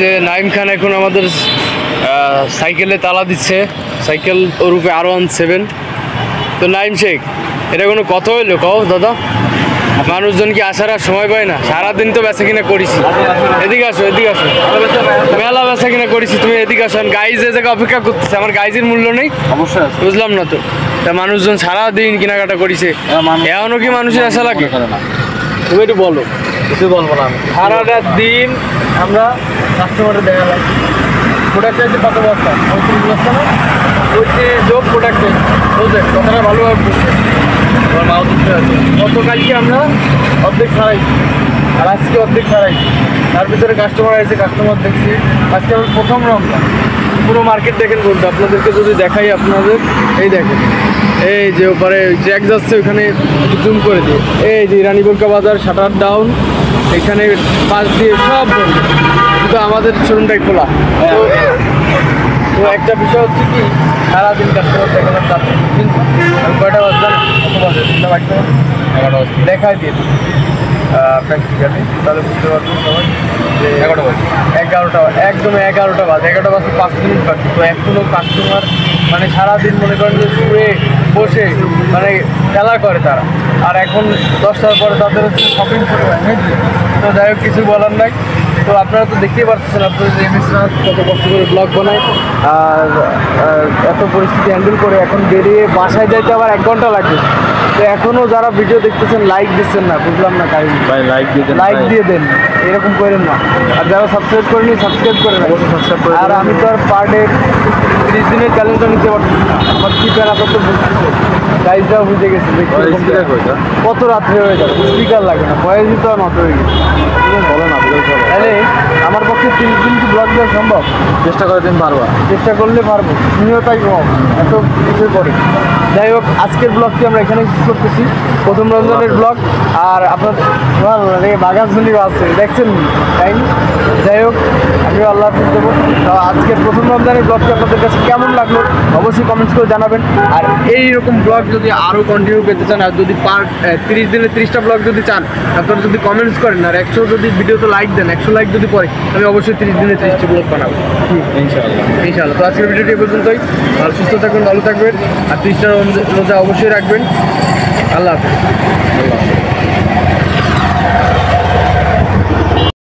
যে নাইম খান এখন আমাদের সাইকেলে তালা দিচ্ছে, সাইকেল ওরূপে R17। তো নাইম শেখ, এটা কোনো কথা হইলো কও দাদা? মানুষজন কি আসার আর সময় পায় না? সারাদিন তো বেচা কিনা করেছি। এদিকে আসো, এদিকে আসো, মেলা বেচা কিনা করেছি, তুমি এদিকে আসো। গাইজ এ জায়গায় অপেক্ষা করতেছে, আমার গাইজের মূল্য নেই? অবশ্যই বুঝলাম না তো। তা মানুষজন সারাদিন কেনাকাটা করেছে, এখনও কি মানুষের আশা লাগে? তুমি একটু বলো। কিছু বলবো না আমি। সারাটা দিন আমরা কাস্টমারের দেখা লাগছে। প্রোডাক্ট আছে কত বস্তা? 35 বস্তা না? ওই যে যোগ প্রোডাক্ট বুঝলেন, কথাটা ভালোভাবে বুঝছে। আমার মাও বুঝতে আছে। গতকালকে আমরা অর্ধেক ছাড়াইছি, আর আজকে অর্ধেক ছাড়াইছি। তার ভিতরে কাস্টমার আছে, কাস্টমার দেখছি। আজকে আমি প্রথম রমজান, পুরো মার্কেট দেখেন বলতে, আপনাদেরকে যদি দেখাই, আপনাদের এই দেখেন, এই যে ওপারে ট্র্যাক যাচ্ছে, ওখানে জুম করে দিয়ে, এই যে রানীবঙ্কা বাজার শাটার ডাউন, এখানে পাশ দিয়ে সব বন্ধ, কিন্তু আমাদের শোরুমটাই খোলা। তো একটা বিষয় হচ্ছে কি, সারাদিন কাস্টমার দেখানোর চাপ, কিন্তু আমি কয়টা বাজে কত বাজে? 3টা বাজতে 11টা বাজে দেখাই দিয়ে প্র্যাকটিক্যালি, তাহলে বুঝতে পারবেন সবাই যে 11টা বাজে, 11টা একদম 11টা বাজে, 11টা বাজে 5 মিনিট বাকি। তো এখনও কাস্টমার মানে সারাদিন মনে করেন যে শুয়ে বসে মানে খেলা করে তারা, আর এখন 10টার পরে তাদের হচ্ছে শপিং করে হয় নাকি। তো যাই হোক, কিছু বলার নাই। তো আপনারা তো দেখতেই পাচ্ছেন, আপনাদের যে এমএস রাজ কত কষ্ট করে ব্লগ বানায়, আর এত পরিস্থিতি হ্যান্ডেল করে এখন বেরিয়ে বাসায় যাইতে আবার 1 ঘন্টা লাগবে। তো এখনও যারা ভিডিও দেখতেছেন লাইক দিচ্ছেন না, বুঝলাম না কারণ। ভাই লাইক দিয়ে দেন, এরকম করেন না। আর যারা সাবস্ক্রাইব করেনি, সাবস্ক্রাইব করে রাখুন, সাবস্ক্রাইব করে। আর আমি তো আর পার ডে 30 দিনের চ্যালেঞ্জটা নিতে পারছি না, আমার কি প্যারা কত বুঝতেছে, গাইজটাও বুঝে গেছে কত রাত্রে হয়ে যাবে, স্পিকার লাগে না, ভয়েসই তো নত হয়ে গেছে। বলো না, তাহলে আমার পক্ষে 30 দিন কি ব্লগ দেওয়া সম্ভব? চেষ্টা করে দিন পারবা, চেষ্টা করলে পারবো, তুমিও তাই কম এত কিছু করে। যাই হোক, আজকের ব্লগটি আমরা এখানে শেষ করতেছি, প্রথম রমজানের ব্লগ। আর আপনাদের বাগানঝুলি আছে দেখছেন তাই। যাই হোক, আমিও আল্লাহ হাফিজ দেবো। আজকের প্রথম রমজানের ব্লগটি আপনাদের কাছে কেমন লাগলো অবশ্যই কমেন্টস করে জানাবেন। আর এইরকম ব্লগ যদি আরও কন্টিনিউ পেতে চান, আর যদি 30 দিনে 30টা ব্লগ যদি চান, আপনারা যদি কমেন্টস করেন, আর 100 যদি ভিডিওতে লাইক দেন, 100 লাইক যদি পড়ে, আমি অবশ্যই 30 দিনে 30টি ব্লগ বানাবো ইনশাআল্লাহ। তো আজকের ভিডিওটি এই পর্যন্তই। আর সুস্থ থাকবেন, ভালো থাকবেন, আর 30টা রোজা অবশ্যই রাখবেন। আল্লাহ হাফিজ।